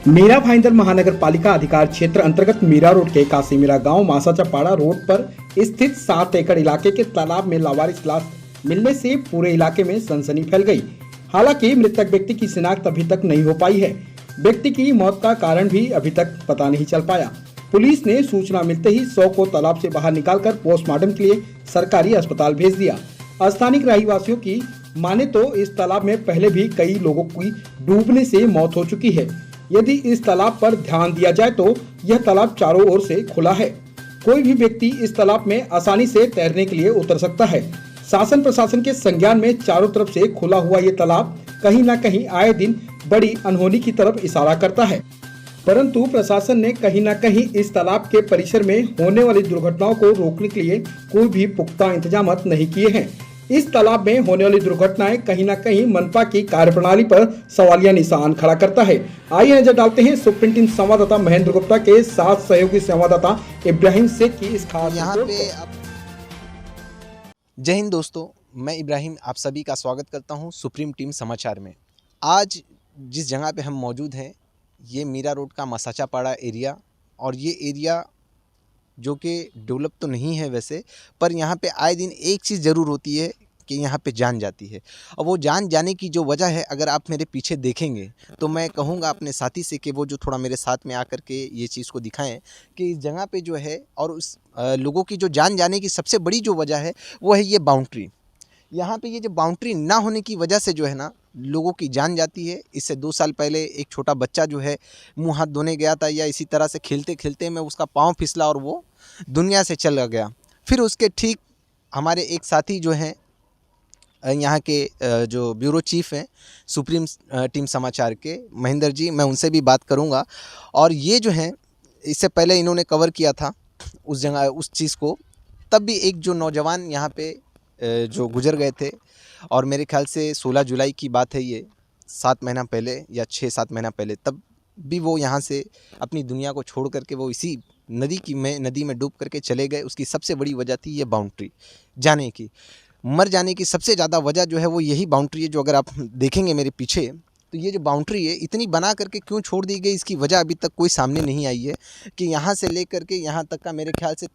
मीरा भाईंदर महानगर पालिका अधिकार क्षेत्र अंतर्गत मीरा रोड के काशीमीरा गांव मासाचापाड़ा रोड पर स्थित 7 एकड़ इलाके के तालाब में लावारिस लाश मिलने से पूरे इलाके में सनसनी फैल गई। हालांकि मृतक व्यक्ति की शिनाख्त अभी तक नहीं हो पाई है। व्यक्ति की मौत का कारण भी अभी तक पता नहीं चल पाया। पुलिस ने सूचना मिलते ही शव को तालाब से बाहर निकालकर पोस्टमार्टम के लिए सरकारी अस्पताल भेज दिया। स्थानीय रहवासियों की माने तो इस तालाब में पहले भी कई लोगों की डूबने से मौत हो चुकी है। यदि इस तालाब पर ध्यान दिया जाए तो यह तालाब चारों ओर से खुला है। कोई भी व्यक्ति इस तालाब में आसानी से तैरने के लिए उतर सकता है। शासन प्रशासन के संज्ञान में चारों तरफ से खुला हुआ ये तालाब कहीं न कहीं आए दिन बड़ी अनहोनी की तरफ इशारा करता है, परंतु प्रशासन ने कहीं न कहीं इस तालाब के परिसर में होने वाली दुर्घटनाओं को रोकने के लिए कोई भी पुख्ता इंतजाम नहीं किए हैं। इस तालाब में होने वाली दुर्घटनाएं कहीं न कहीं मनपा की कार्यप्रणाली पर सवालिया निशान खड़ा करता है। आइए नजर डालते हैं सुप्रीम टीम संवाददाता महेंद्र गुप्ता के साथ सहयोगी संवाददाता इब्राहिम शेख की इस खास यहाँ पे जय हिंद दोस्तों, मैं इब्राहिम आप सभी का स्वागत करता हूँ सुप्रीम टीम समाचार में। आज जिस जगह पे हम मौजूद हैं ये मीरा रोड का मासाचापाड़ा एरिया, और ये एरिया जो कि डेवलप तो नहीं है वैसे, पर यहाँ पे आए दिन एक चीज़ ज़रूर होती है कि यहाँ पे जान जाती है। और वो जान जाने की जो वजह है, अगर आप मेरे पीछे देखेंगे तो मैं कहूँगा अपने साथी से कि वो जो थोड़ा मेरे साथ में आकर के ये चीज़ को दिखाएं कि इस जगह पे जो है और उस लोगों की जो जान जाने की सबसे बड़ी जो वजह है वो है ये बाउंड्री। यहाँ पे ये जो बाउंड्री ना होने की वजह से जो है ना लोगों की जान जाती है। इससे 2 साल पहले एक छोटा बच्चा जो है मुंह हाथ धोने गया था, या इसी तरह से खेलते खेलते में उसका पाँव फिसला और वो दुनिया से चला गया। फिर उसके ठीक हमारे एक साथी जो हैं यहाँ के जो ब्यूरो चीफ हैं सुप्रीम टीम समाचार के महेंद्र जी, मैं उनसे भी बात करूँगा। और ये जो हैं इससे पहले इन्होंने कवर किया था उस जगह उस चीज़ को, तब भी एक जो नौजवान यहाँ पे जो गुजर गए थे, और मेरे ख्याल से 16 जुलाई की बात है ये, 7 महीना पहले या 6-7 महीना पहले, तब भी वो यहाँ से अपनी दुनिया को छोड़ करके वो इसी नदी में डूब करके चले गए। उसकी सबसे बड़ी वजह थी ये बाउंड्री जाने की। मर जाने की सबसे ज़्यादा वजह जो है वो यही बाउंड्री है। जो अगर आप देखेंगे मेरे पीछे तो ये जो बाउंड्री है इतनी बना करके क्यों छोड़ दी गई, इसकी वजह अभी तक कोई सामने नहीं आई है। कि यहाँ से ले करके यहाँ तक का मेरे ख्याल से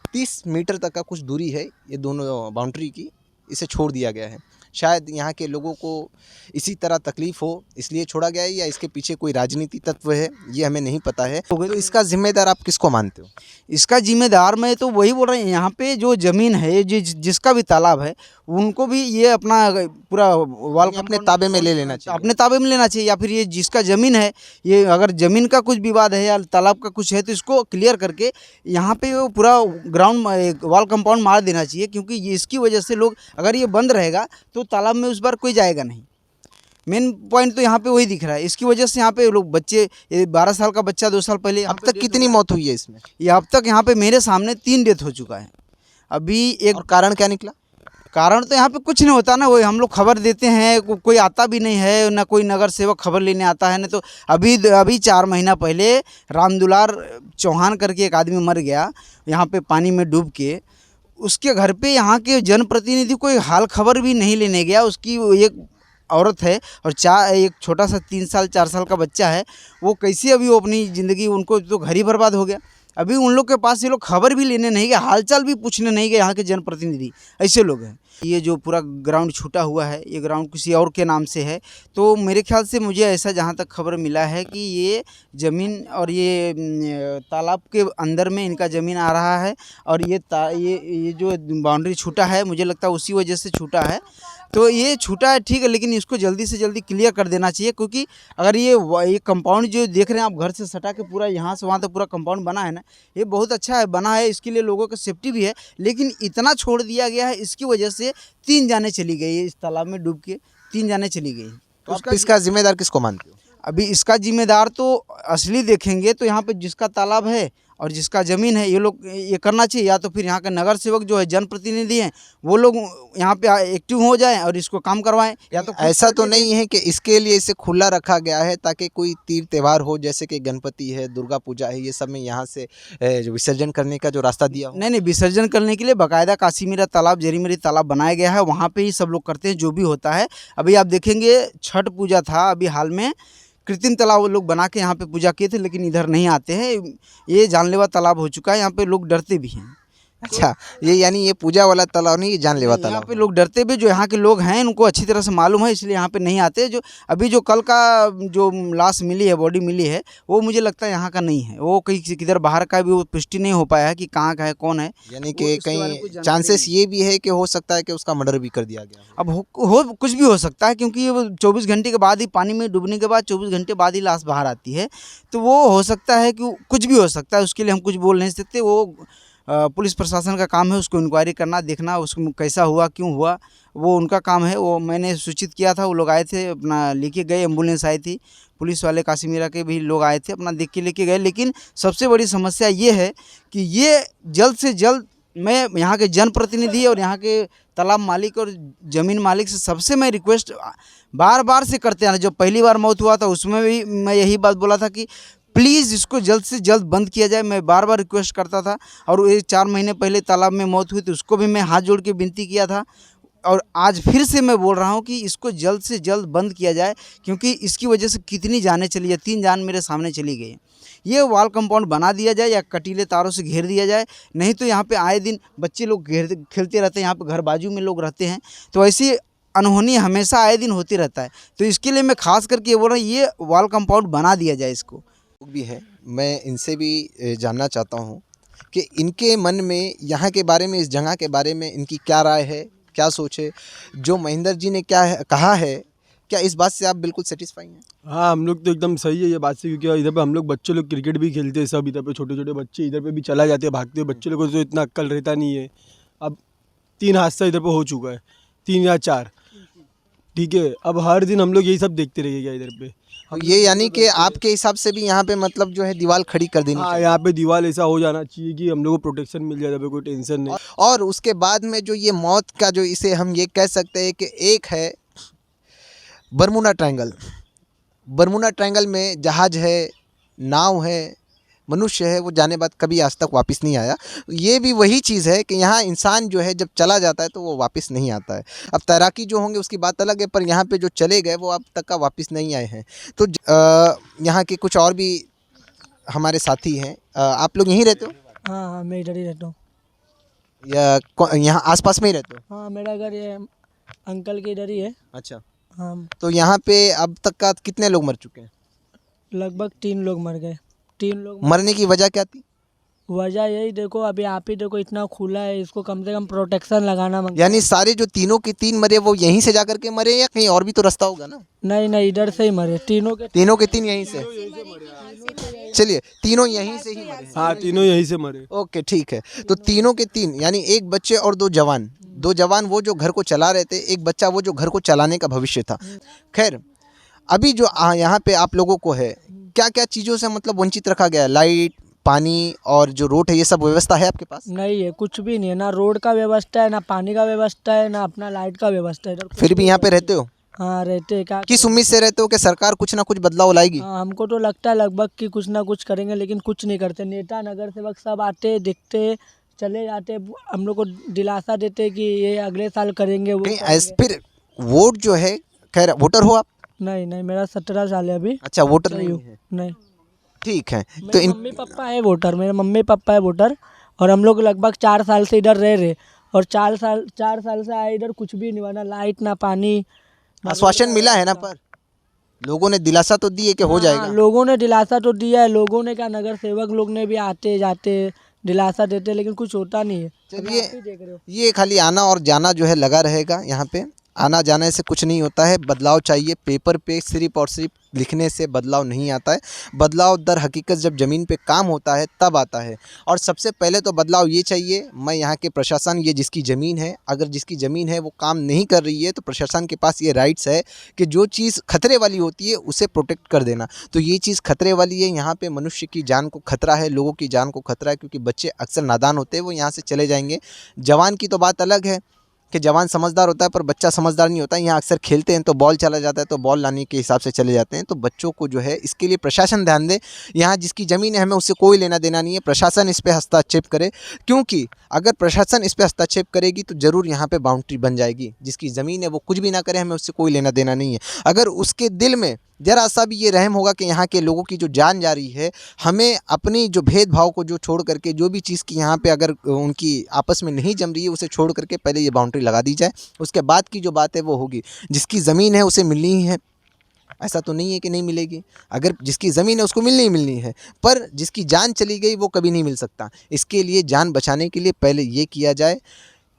30 मीटर तक का कुछ दूरी है ये दोनों बाउंड्री की, इसे छोड़ दिया गया है। शायद यहाँ के लोगों को इसी तरह तकलीफ़ हो इसलिए छोड़ा गया है, या इसके पीछे कोई राजनीति तत्व है ये हमें नहीं पता है। तो इसका जिम्मेदार आप किसको मानते हो? इसका जिम्मेदार मैं तो वही बोल रहे हैं, यहाँ पे जो ज़मीन है जिसका भी तालाब है उनको भी ये अपना पूरा वाल अपने ताबे में ले लेना चाहिए, अपने ताबे में लेना चाहिए। या फिर ये जिसका ज़मीन है, ये अगर ज़मीन का कुछ विवाद है या तालाब का कुछ है तो इसको क्लियर करके यहाँ पे वो पूरा ग्राउंड वाल कंपाउंड मार देना चाहिए। क्योंकि ये इसकी वजह से लोग, अगर ये बंद रहेगा तो तालाब में उस बार कोई जाएगा नहीं। मेन पॉइंट तो यहाँ पे वही दिख रहा है। इसकी वजह से यहाँ पे लोग बच्चे, 12 साल का बच्चा 2 साल पहले, अब तक कितनी मौत हुई है इसमें? ये अब तक यहाँ पे मेरे सामने 3 डेथ हो चुका है। अभी एक कारण क्या निकला? कारण तो यहाँ पे कुछ नहीं होता ना, वो हम लोग खबर देते हैं, कोई आता भी नहीं है, ना कोई नगर सेवक खबर लेने आता है। ना तो अभी 4 महीना पहले रामदुलार चौहान करके एक आदमी मर गया यहाँ पे पानी में डूब के। उसके घर पे यहाँ के जनप्रतिनिधि कोई हाल खबर भी नहीं लेने गया। उसकी एक औरत है और एक छोटा सा 3 साल 4 साल का बच्चा है। वो कैसे अभी वो अपनी ज़िंदगी, उनको तो घर ही बर्बाद हो गया। अभी उन लोग के पास ये लोग खबर भी लेने नहीं गए, हालचाल भी पूछने नहीं गए। यहाँ के जनप्रतिनिधि ऐसे लोग हैं। ये जो पूरा ग्राउंड छूटा हुआ है, ये ग्राउंड किसी और के नाम से है। तो मेरे ख्याल से मुझे ऐसा जहाँ तक खबर मिला है कि ये ज़मीन और ये तालाब के अंदर में इनका ज़मीन आ रहा है। और ये जो बाउंड्री छूटा है, मुझे लगता है उसी वजह से छूटा है। तो ये छूटा है ठीक है, लेकिन इसको जल्दी से जल्दी क्लियर कर देना चाहिए। क्योंकि अगर ये कंपाउंड जो देख रहे हैं आप घर से सटा के पूरा यहाँ से वहाँ तक पूरा कंपाउंड बना है ना, ये बहुत अच्छा है बना है, इसके लिए लोगों का सेफ्टी भी है। लेकिन इतना छोड़ दिया गया है, इसकी वजह से 3 जाने चली गई इस तालाब में डूब के, 3 जाने चली गई। तो आप इसका जिम्मेदार किसको मानते हो? अभी इसका जिम्मेदार तो असली देखेंगे तो यहाँ पे जिसका तालाब है और जिसका ज़मीन है, ये लोग ये करना चाहिए। या तो फिर यहाँ के नगर सेवक जो है, जनप्रतिनिधि हैं, वो लोग यहाँ पे एक्टिव हो जाएं और इसको काम करवाएं। या तो ऐसा तो नहीं है कि इसके लिए इसे खुला रखा गया है ताकि कोई तीर त्यौहार हो, जैसे कि गणपति है, दुर्गा पूजा है, ये सब में यहाँ से विसर्जन करने का जो रास्ता दिया हो? नहीं, विसर्जन करने के लिए बाकायदा काशीमीरा तालाब, जरीमरी तालाब बनाया गया है। वहाँ पे ही सब लोग करते हैं जो भी होता है। अभी आप देखेंगे छठ पूजा था अभी हाल में, कृत्रिम तालाब वो लोग बना के यहाँ पे पूजा किए थे, लेकिन इधर नहीं आते हैं। ये जानलेवा तालाब हो चुका है, यहाँ पे लोग डरते भी हैं। अच्छा, ये यानी ये पूजा वाला तालाब नहीं, ये जानलेवा यहाँ तालाब पे लोग डरते भी, जो यहाँ के लोग हैं उनको अच्छी तरह से मालूम है, इसलिए यहाँ पे नहीं आते। जो अभी जो कल का जो लाश मिली है, बॉडी मिली है, वो मुझे लगता है यहाँ का नहीं है। वो कहीं किधर बाहर का भी वो पुष्टि नहीं हो पाया है कि कहाँ का है, कौन है। यानी वो कि इसके बारे में कुछ कहीं जानकारी चांसेस नहीं। ये भी है कि हो सकता है कि उसका मर्डर भी कर दिया गया हो। अब हो कुछ भी हो सकता है, क्योंकि ये 24 घंटे के बाद ही, पानी में डूबने के बाद 24 घंटे बाद ही लाश बाहर आती है। तो वो हो सकता है कि कुछ भी हो सकता है, उसके लिए हम कुछ बोल नहीं सकते। वो पुलिस प्रशासन का काम है, उसको इंक्वायरी करना, देखना उसको कैसा हुआ, क्यों हुआ, वो उनका काम है। वो मैंने सूचित किया था, वो लोग आए थे, अपना लेके गए, एम्बुलेंस आई थी, पुलिस वाले काशीमीरा के भी लोग आए थे, अपना देख के लेके गए। लेकिन सबसे बड़ी समस्या ये है कि ये जल्द से जल्द, मैं यहाँ के जनप्रतिनिधि और यहाँ के तालाब मालिक और ज़मीन मालिक से सबसे मैं रिक्वेस्ट बार बार से करते हैं। जब पहली बार मौत हुआ था उसमें भी मैं यही बात बोला था कि प्लीज़ इसको जल्द से जल्द बंद किया जाए। मैं बार बार रिक्वेस्ट करता था। और ये 4 महीने पहले तालाब में मौत हुई तो उसको भी मैं हाथ जोड़ के विनती किया था। और आज फिर से मैं बोल रहा हूँ कि इसको जल्द से जल्द बंद किया जाए, क्योंकि इसकी वजह से कितनी जानें चली है। 3 जान मेरे सामने चली गई। ये वॉल कंपाउंड बना दिया जाए या कटीले तारों से घेर दिया जाए, नहीं तो यहाँ पे आए दिन बच्चे लोग खेलते रहते हैं। यहाँ पे घर बाजू में लोग रहते हैं, तो ऐसी अनहोनी हमेशा आए दिन होती रहता है। तो इसके लिए मैं खास करके ये बोल रहा हूँ, ये वॉल कंपाउंड बना दिया जाए इसको। लोग भी हैं, मैं इनसे भी जानना चाहता हूँ कि इनके मन में यहाँ के बारे में, इस जगह के बारे में इनकी क्या राय है, क्या सोच है। जो महेंद्र जी ने कहा है, क्या इस बात से आप बिल्कुल सेटिस्फाई हैं? हाँ, हम लोग तो एकदम सही है ये बात से, क्योंकि इधर पे हम लोग बच्चे लोग क्रिकेट भी खेलते हैं सब। इधर पे छोटे छोटे बच्चे इधर पे भी चला जाते हैं, भागते हैं। बच्चे लोगों को तो इतना अक्ल रहता नहीं है। अब 3 हादसा इधर पे हो चुका है, 3 या 4, ठीक है। अब हर दिन हम लोग यही सब देखते रहेंगे इधर पे। तो ये यानी कि आपके हिसाब से भी यहाँ पे मतलब जो है दीवार खड़ी कर देनी हाँ, चाहिए। यहाँ पे दीवार ऐसा हो जाना चाहिए कि हम लोग को प्रोटेक्शन मिल जाए, कोई टेंशन नहीं। और उसके बाद में जो ये मौत का, जो इसे हम ये कह सकते हैं कि एक है बरमूडा ट्रायंगल। बरमूडा ट्रायंगल में जहाज है, नाव है, मनुष्य है, वो जाने बाद कभी आज तक वापस नहीं आया। ये भी वही चीज़ है कि यहाँ इंसान जो है जब चला जाता है तो वो वापस नहीं आता है। अब तैराकी जो होंगे उसकी बात अलग है, पर यहाँ पे जो चले गए वो अब तक का वापस नहीं आए हैं। तो यहाँ के कुछ और भी हमारे साथी हैं। आप लोग यहीं रहते हो हाँ हाँ, मैं इधर ही रहता हूँ। या यहाँ आसपास में ही रहते हो? हाँ, मेरा घर ये अंकल के इधर ही है। अच्छा, हाँ, तो यहाँ पे अब तक का कितने लोग मर चुके हैं? लगभग 3 लोग मर गए। 3 लोग मरने की वजह क्या थी? वजह यही देखो, अभी आप ही देखो, इतना खुला है, इसको कम से कम प्रोटेक्शन लगाना मांगता यानी सारे जो तीनों के 3 मरे वो यहीं से जाकर के मरे, या कहीं और भी तो रास्ता होगा ना? है। नहीं नहीं, इधर से ही मरे तीनों के। तीनों के 3 यहीं से? चलिए, तीनों यहीं से ही मरे। हाँ, तीनों यहीं से मरे। ओके, ठीक है। तो तीनों के 3 यानी एक बच्चे और 2 जवान। 2 जवान वो जो घर को चला रहे थे, एक बच्चा वो जो घर को चलाने का भविष्य था। खैर, अभी जो यहाँ पे आप लोगों को है, क्या क्या चीज़ों से मतलब वंचित रखा गया है? लाइट, पानी और जो रोड है, ये सब व्यवस्था है आपके पास? नहीं है, कुछ भी नहीं है। ना रोड का व्यवस्था है, ना पानी का व्यवस्था है, ना अपना लाइट का व्यवस्था है इधर। फिर भी यहाँ पे रहते हो? हाँ, रहते हैं। क्या किस उम्मीद से रहते हो कि सरकार कुछ ना कुछ बदलाव लाएगी? हाँ, हमको तो लगता है लगभग कि कुछ ना कुछ करेंगे, लेकिन कुछ नहीं करते। नेता, नगर सेवक सब आते, देखते, चले जाते, हम लोग को दिलासा देते कि ये अगले साल करेंगे, वो कहीं करेंगे। फिर वोट जो है, खैर वोटर हो आप? नहीं नहीं, मेरा 17 साल है अभी। अच्छा, वोटर सही नहीं हूँ। है, नहीं, ठीक है। तो मेरे मम्मी पापा है वोटर, मेरे मम्मी पापा है वोटर। और हम लोग लगभग 4 साल से इधर रह रहे, और 4 साल से आए इधर, कुछ भी नहीं बना। लाइट, ना पानी, ना आश्वासन मिला है ना, पर लोगों ने दिलासा तो दी है कि हो हाँ, जाएगा? लोगों ने दिलासा तो दिया है। लोगों ने क्या, नगर सेवक लोग ने भी आते जाते दिलासा देते, लेकिन कुछ होता नहीं है। चलिए, आप ही देख रहे हो। ये खाली आना और जाना जो है लगा रहेगा। यहाँ पे आना जाने से कुछ नहीं होता है, बदलाव चाहिए। पेपर पे सिर्फ और सिर्फ लिखने से बदलाव नहीं आता है। बदलाव दर हकीकत जब ज़मीन पे काम होता है तब आता है। और सबसे पहले तो बदलाव ये चाहिए, मैं यहाँ के प्रशासन, ये जिसकी ज़मीन है, अगर जिसकी ज़मीन है वो काम नहीं कर रही है तो प्रशासन के पास ये राइट्स है कि जो चीज़ खतरे वाली होती है उसे प्रोटेक्ट कर देना। तो ये चीज़ खतरे वाली है। यहाँ पे मनुष्य की जान को खतरा है, लोगों की जान को खतरा है, क्योंकि बच्चे अक्सर नादान होते हैं, वो यहाँ से चले जाएंगे। जवान की तो बात अलग है कि जवान समझदार होता है, पर बच्चा समझदार नहीं होता। यहाँ अक्सर खेलते हैं तो बॉल चला जाता है, तो बॉल लाने के हिसाब से चले जाते हैं। तो बच्चों को जो है, इसके लिए प्रशासन ध्यान दे। यहाँ जिसकी ज़मीन है, हमें उससे कोई लेना देना नहीं है। प्रशासन इस पर हस्तक्षेप करे, क्योंकि अगर प्रशासन इस पर हस्तक्षेप करेगी तो ज़रूर यहाँ पे बाउंड्री बन जाएगी। जिसकी ज़मीन है वो कुछ भी ना करे, हमें उससे कोई लेना देना नहीं है। अगर उसके दिल में ज़रा सा भी ये रहम होगा कि यहाँ के लोगों की जो जान जा रही है, हमें अपनी जो भेदभाव को जो छोड़ करके जो भी चीज़ की यहाँ पे अगर उनकी आपस में नहीं जम रही है उसे छोड़ करके पहले ये बाउंड्री लगा दी जाए, उसके बाद की जो बात है वो होगी। जिसकी ज़मीन है उसे मिलनी ही है, ऐसा तो नहीं है कि नहीं मिलेगी। अगर जिसकी ज़मीन है उसको मिलनी ही मिलनी है, पर जिसकी जान चली गई वो कभी नहीं मिल सकता। इसके लिए जान बचाने के लिए पहले ये किया जाए,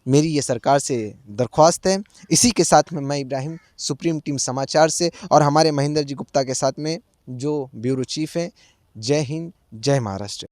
मेरी ये सरकार से दरख्वास्त है। इसी के साथ में मैं इब्राहिम सुप्रीम टीम समाचार से और हमारे महेंद्र जी गुप्ता के साथ में जो ब्यूरो चीफ हैं। जय हिंद, जय महाराष्ट्र।